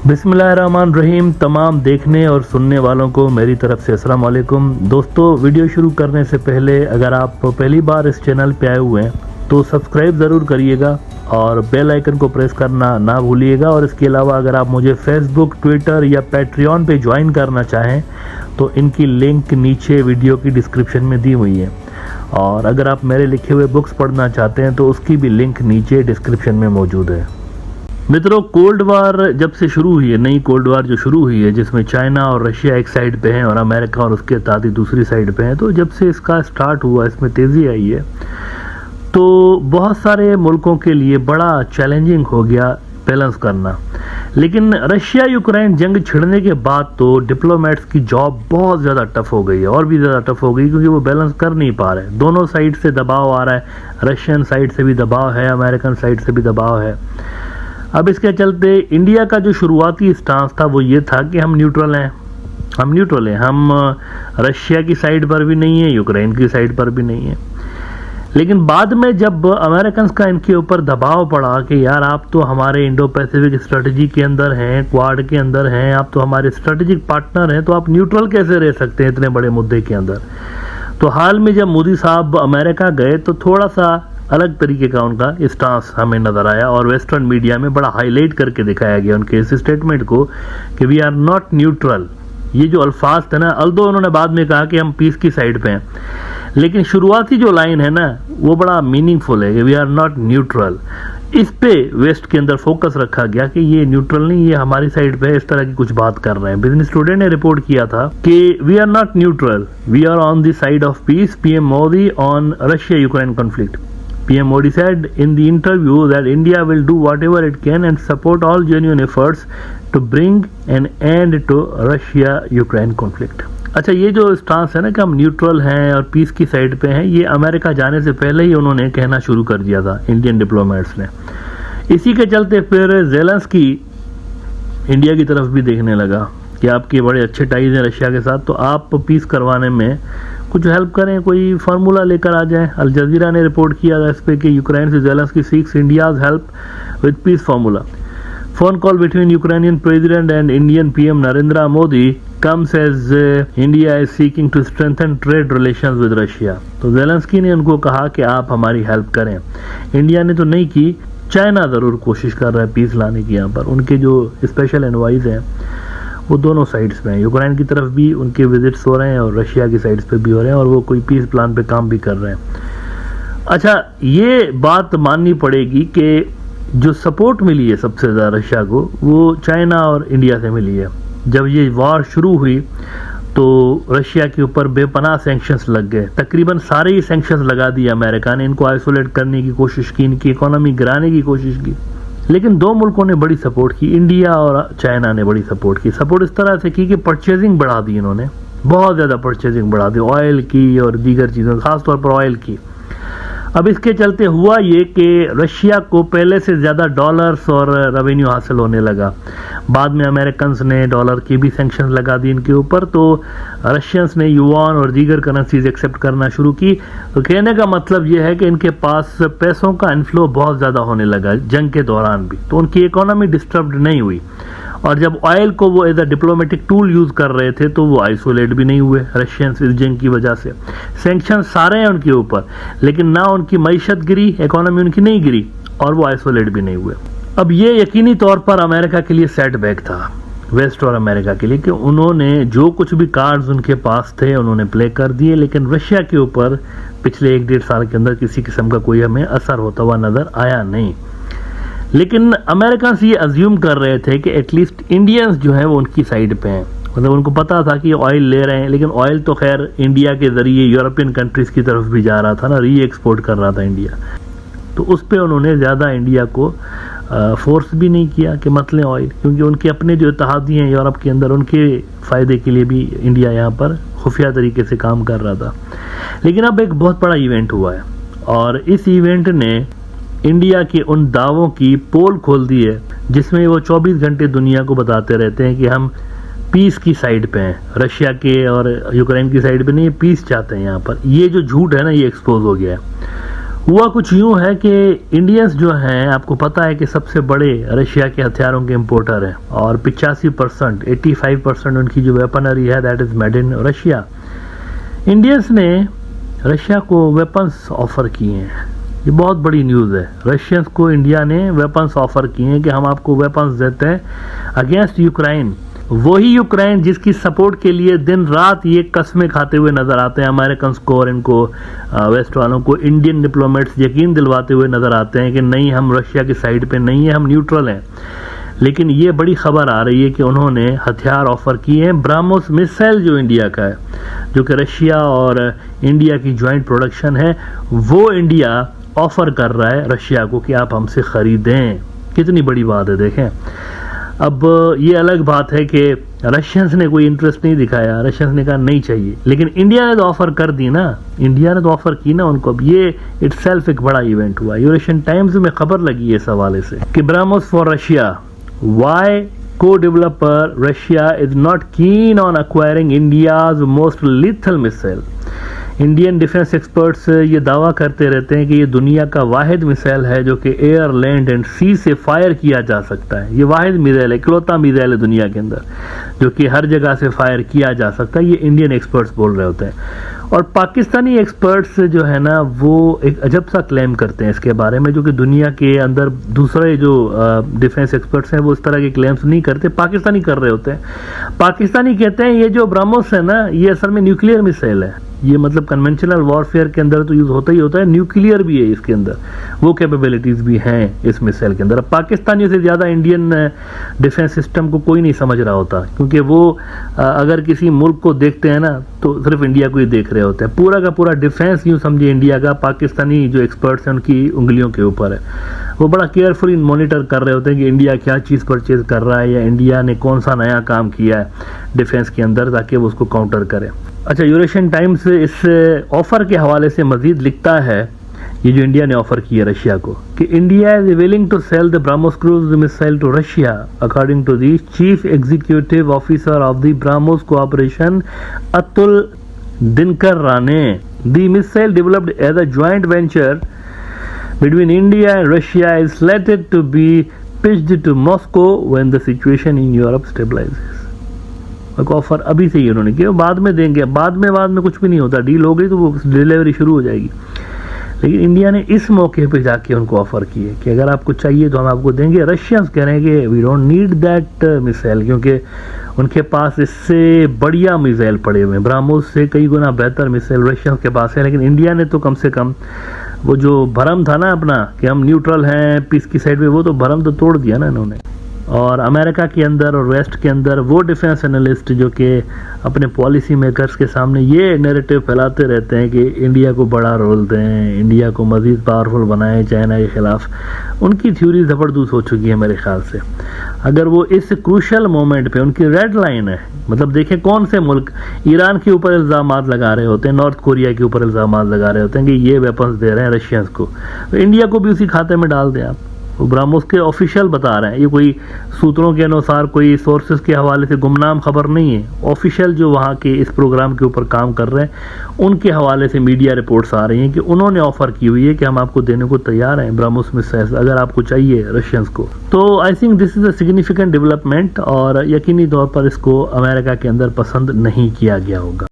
बिस्मिल्लाहिर्रहमानिर्रहीम। तमाम देखने और सुनने वालों को मेरी तरफ से अस्सलाम वालेकुम। दोस्तों, वीडियो शुरू करने से पहले अगर आप पहली बार इस चैनल पे आए हुए हैं तो सब्सक्राइब ज़रूर करिएगा और बेल आइकन को प्रेस करना ना भूलिएगा। और इसके अलावा अगर आप मुझे फेसबुक, ट्विटर या पैट्रियन पे ज्वाइन करना चाहें तो इनकी लिंक नीचे वीडियो की डिस्क्रिप्शन में दी हुई है। और अगर आप मेरे लिखे हुए बुक्स पढ़ना चाहते हैं तो उसकी भी लिंक नीचे डिस्क्रिप्शन में मौजूद है। मित्रों, कोल्ड वार जब से शुरू हुई है, नई कोल्ड वार जो शुरू हुई है जिसमें चाइना और रशिया एक साइड पे हैं और अमेरिका और उसके ताती दूसरी साइड पे हैं, तो जब से इसका स्टार्ट हुआ, इसमें तेज़ी आई है, तो बहुत सारे मुल्कों के लिए बड़ा चैलेंजिंग हो गया बैलेंस करना। लेकिन रशिया यूक्रेन जंग छिड़ने के बाद तो डिप्लोमेट्स की जॉब बहुत ज़्यादा टफ हो गई है, और भी ज़्यादा टफ हो गई क्योंकि वो बैलेंस कर नहीं पा रहे। दोनों साइड से दबाव आ रहा है, रशियन साइड से भी दबाव है, अमेरिकन साइड से भी दबाव है। अब इसके चलते इंडिया का जो शुरुआती स्टांस था वो ये था कि हम न्यूट्रल हैं, हम रशिया की साइड पर भी नहीं है, यूक्रेन की साइड पर भी नहीं है। लेकिन बाद में जब अमेरिकन का इनके ऊपर दबाव पड़ा कि यार आप तो हमारे इंडो पैसिफिक स्ट्रेटजी के अंदर हैं, क्वाड के अंदर हैं, आप तो हमारे स्ट्रेटेजिक पार्टनर हैं, तो आप न्यूट्रल कैसे रह सकते हैं इतने बड़े मुद्दे के अंदर। तो हाल में जब मोदी साहब अमेरिका गए तो थोड़ा सा अलग तरीके का उनका स्टांस हमें नजर आया और वेस्टर्न मीडिया में बड़ा हाईलाइट करके दिखाया गया उनके इस स्टेटमेंट को कि वी आर नॉट न्यूट्रल। ये जो अल्फाज थे ना, अल्दो उन्होंने बाद में कहा कि हम पीस की साइड पे हैं, लेकिन शुरुआती जो लाइन है ना वो बड़ा मीनिंगफुल है कि वी आर नॉट न्यूट्रल। इस पे वेस्ट के अंदर फोकस रखा गया कि ये न्यूट्रल नहीं, ये हमारी साइड पे इस तरह की कुछ बात कर रहे हैं। बिजनेस टुडे ने रिपोर्ट किया था कि we are not neutral, we are on the side of peace, PM Modi on Russia Ukraine conflict. PM Modi said in the interview that India will do whatever it can and support all genuine efforts to bring an end to Russia-Ukraine conflict। अच्छा, ये जो stance है ना कि हम neutral हैं और piece की साइड पे हैं, ये अमेरिका जाने से पहले ही उन्होंने कहना शुरू कर दिया था इंडियन डिप्लोमेट्स ने। इसी के चलते फिर ज़ेलेंस्की इंडिया की तरफ भी देखने लगा कि आपके बड़े अच्छे टाइज हैं रशिया के साथ, तो आप पीस करवाने में कुछ हेल्प करें, कोई फार्मूला लेकर आ जाएं। अल जजीरा ने रिपोर्ट किया था इस पे कि यूक्रेन से Zelensky seeks India's help with peace formula. Phone call between Ukrainian president and Indian PM Narendra Modi comes as India is seeking to strengthen trade relations with Russia. तो ज़ेलेंस्की ने उनको कहा कि आप हमारी हेल्प करें। इंडिया ने तो नहीं की, चाइना ज़रूर कोशिश कर रहा है पीस लाने की। यहाँ पर उनके जो स्पेशल एनवाइज हैं वो दोनों साइड्स पे हैं, यूक्रेन की तरफ भी उनके विजिट्स हो रहे हैं और रशिया की साइड्स पे भी हो रहे हैं, और वो कोई पीस प्लान पे काम भी कर रहे हैं। अच्छा, ये बात माननी पड़ेगी कि जो सपोर्ट मिली है सबसे ज़्यादा रशिया को वो चाइना और इंडिया से मिली है। जब ये वॉर शुरू हुई तो रशिया के ऊपर बेपनाह सैंक्शंस लग गए, तकरीबन सारे ही सैंक्शंस लगा दिए अमेरिका ने, इनको आइसोलेट करने की कोशिश की, इनकी इकोनॉमी गिराने की कोशिश की। लेकिन दो मुल्कों ने बड़ी सपोर्ट की, इंडिया और चाइना ने बड़ी सपोर्ट की। सपोर्ट इस तरह से की कि परचेजिंग बढ़ा दी इन्होंने, बहुत ज़्यादा परचेजिंग बढ़ा दी, ऑयल की और दीगर चीज़ों, ख़ासतौर पर ऑयल की। अब इसके चलते हुआ ये कि रशिया को पहले से ज़्यादा डॉलर्स और रेवेन्यू हासिल होने लगा। बाद में अमेरिकन्स ने डॉलर की भी सैंक्शन लगा दी इनके ऊपर, तो रशियंस ने युआन और दीगर करेंसीज एक्सेप्ट करना शुरू की। तो कहने का मतलब ये है कि इनके पास पैसों का इनफ्लो बहुत ज़्यादा होने लगा जंग के दौरान भी, तो उनकी इकोनॉमी डिस्टर्ब नहीं हुई। और जब ऑयल को वो as a diplomatic tool use कर रहे थे तो वो आइसोलेट भी नहीं हुए रशियंस इस जंग की वजह से। सैंक्शन सारे हैं उनके ऊपर, लेकिन ना उनकी मईशत गिरी, इकोनॉमी उनकी नहीं गिरी, और वो आइसोलेट भी नहीं हुए। अब ये यकीनी तौर पर अमेरिका के लिए सेटबैक था, वेस्ट और अमेरिका के लिए, कि उन्होंने जो कुछ भी कार्ड्स उनके पास थे उन्होंने प्ले कर दिए, लेकिन रशिया के ऊपर पिछले 1-1.5 साल के अंदर किसी किस्म का कोई हमें असर होता हुआ नज़र आया नहीं। लेकिन अमेरिकन ये अज्यूम कर रहे थे कि एटलीस्ट इंडियंस जो हैं वो उनकी साइड पे हैं, मतलब उनको पता था कि ऑयल ले रहे हैं, लेकिन ऑयल तो खैर इंडिया के ज़रिए यूरोपियन कंट्रीज़ की तरफ भी जा रहा था ना, री एक्सपोर्ट कर रहा था इंडिया, तो उस पर उन्होंने ज़्यादा इंडिया को फोर्स भी नहीं किया कि मत लें ऑयल, क्योंकि उनके अपने जो इत्तेहादी हैं यूरोप के अंदर, उनके फ़ायदे के लिए भी इंडिया यहाँ पर खुफिया तरीके से काम कर रहा था। लेकिन अब एक बहुत बड़ा इवेंट हुआ है और इस इवेंट ने इंडिया के उन दावों की पोल खोल दी है जिसमें वो 24 घंटे दुनिया को बताते रहते हैं कि हम पीस की साइड पे हैं, रशिया के और यूक्रेन की साइड पे नहीं, पीस चाहते हैं यहाँ पर। ये जो झूठ है ना, ये एक्सपोज हो गया है। हुआ कुछ यूं है कि इंडियंस जो हैं, आपको पता है कि सबसे बड़े रशिया के हथियारों के इंपोर्टर हैं और 85%, 85% उनकी जो वेपनरी है that is made in Russia. Indians ने रशिया को वेपन्स ऑफर किए हैं, ये बहुत बड़ी न्यूज़ है। रशियंस को इंडिया ने वेपन्स ऑफर किए हैं कि हम आपको वेपन्स देते हैं अगेंस्ट यूक्रेन। वही यूक्रेन जिसकी सपोर्ट के लिए दिन रात ये कस्में खाते हुए नजर आते हैं अमेरिकन को और इनको वेस्ट वालों को, इंडियन डिप्लोमेट्स यकीन दिलवाते हुए नजर आते हैं कि नहीं, हम रशिया की साइड पे नहीं है, हम न्यूट्रल हैं। लेकिन ये बड़ी खबर आ रही है कि उन्होंने हथियार ऑफर किए हैं। ब्राह्मोस मिसाइल जो इंडिया का है, जो कि रशिया और इंडिया की ज्वाइंट प्रोडक्शन है, वो इंडिया ऑफर कर रहा है रशिया को कि आप हमसे खरीदें। कितनी बड़ी बात है देखें। अब ये अलग बात है कि रशियंस ने कोई इंटरेस्ट नहीं दिखाया, रशियंस ने कहा नहीं चाहिए, लेकिन इंडिया ने तो ऑफर कर दी ना, इंडिया ने तो ऑफर की ना उनको। अब ये इटसेल्फ एक बड़ा इवेंट हुआ। यूरेशियन टाइम्स में खबर लगी है इस हवाले से कि BrahMos for Russia, why co-developer Russia is not keen on acquiring India's most lethal missile। Indian defence experts ये दावा करते रहते हैं कि ये दुनिया का वाहिद मिसाइल है जो कि एयर, लैंड एंड सी से फायर किया जा सकता है। ये वाहिद मिसाइल है, इकलौता मिसाइल है दुनिया के अंदर जो कि हर जगह से फायर किया जा सकता है। ये इंडियन एक्सपर्ट्स बोल रहे होते हैं। और पाकिस्तानी एक्सपर्ट्स जो है ना, वो एक अजब सा क्लेम करते हैं इसके बारे में, जो कि दुनिया के अंदर दूसरे जो डिफेंस एक्सपर्ट्स हैं वो इस तरह के क्लेम्स नहीं करते, पाकिस्तानी कर रहे होते हैं। पाकिस्तानी कहते हैं ये जो ब्राह्मोस है ना, ये असल में न्यूक्लियर मिसाइल है। ये मतलब कन्वेंशनल वॉरफेयर के अंदर तो यूज होता ही होता है, न्यूक्लियर भी है इसके अंदर, वो कैपेबिलिटीज भी हैं इस मिसाइल के अंदर। अब पाकिस्तानियों से ज़्यादा इंडियन डिफेंस सिस्टम को कोई नहीं समझ रहा होता, क्योंकि वो अगर किसी मुल्क को देखते हैं ना तो सिर्फ इंडिया को ही देख रहे होते हैं। पूरा का पूरा डिफेंस यूँ समझिए इंडिया का, पाकिस्तानी जो एक्सपर्ट्स हैं उनकी उंगलियों के ऊपर है। वो बड़ा केयरफुली मॉनिटर कर रहे होते हैं कि इंडिया क्या चीज़ परचेज कर रहा है या इंडिया ने कौन सा नया काम किया है डिफेंस के अंदर, ताकि वो उसको काउंटर करे। अच्छा, यूरेशियन टाइम्स इस ऑफर के हवाले से मजीद लिखता है, ये जो इंडिया ने ऑफर किया रशिया को, कि India is willing to sell the BrahMos cruise missile to Russia according to the chief executive officer of the BrahMos cooperation Atul Dinkar Rane. The missile developed as a joint venture between India and Russia is slated to be pitched to Moscow when the situation in Europe stabilizes। एक offer अभी से ही उन्होंने किया, बाद में देंगे, बाद में कुछ भी नहीं होता, डील हो गई तो वो डिलीवरी शुरू हो जाएगी। लेकिन इंडिया ने इस मौके पे जाके उनको ऑफर किए कि अगर आपको चाहिए तो हम आपको देंगे। रशियंस कह रहे हैं कि we don't need that missile, क्योंकि उनके पास इससे बढ़िया मिसाइल पड़े हुए हैं, ब्राह्मोस से कई गुना बेहतर मिसाइल रशियंस के पास है। लेकिन इंडिया ने तो कम से कम वो जो भरम था ना अपना कि हम न्यूट्रल हैं पीस की साइड में, वो तो भरम तो तोड़ दिया ना इन्होंने। और अमेरिका के अंदर और वेस्ट के अंदर वो डिफेंस एनालिस्ट जो कि अपने पॉलिसी मेकर्स के सामने ये नैरेटिव फैलाते रहते हैं कि इंडिया को बड़ा रोल दें, इंडिया को मज़ीद पावरफुल बनाएं चाइना के ख़िलाफ़, उनकी थ्योरी ज़बरदस्त हो चुकी है मेरे ख्याल से। अगर वो इस क्रूशल मोमेंट पे, उनकी रेड लाइन है, मतलब देखें कौन से मुल्क ईरान के ऊपर इल्ज़ामात लगा रहे होते हैं, नॉर्थ कोरिया के ऊपर इल्ज़ामात लगा रहे होते हैं कि ये वेपन्स दे रहे हैं रशियंस को, तो इंडिया को भी उसी खाते में डाल दें आप। ब्राह्मोस के ऑफिशियल बता रहे हैं, ये कोई सूत्रों के अनुसार कोई सोर्सेज के हवाले से गुमनाम खबर नहीं है, ऑफिशियल जो वहाँ के इस प्रोग्राम के ऊपर काम कर रहे हैं उनके हवाले से मीडिया रिपोर्ट्स आ रही हैं कि उन्होंने ऑफर की हुई है कि हम आपको देने को तैयार हैं ब्राह्मोस मिसाइल्स अगर आपको चाहिए रशियंस को। तो I think this is a significant development और यकीनी तौर पर इसको अमेरिका के अंदर पसंद नहीं किया गया होगा।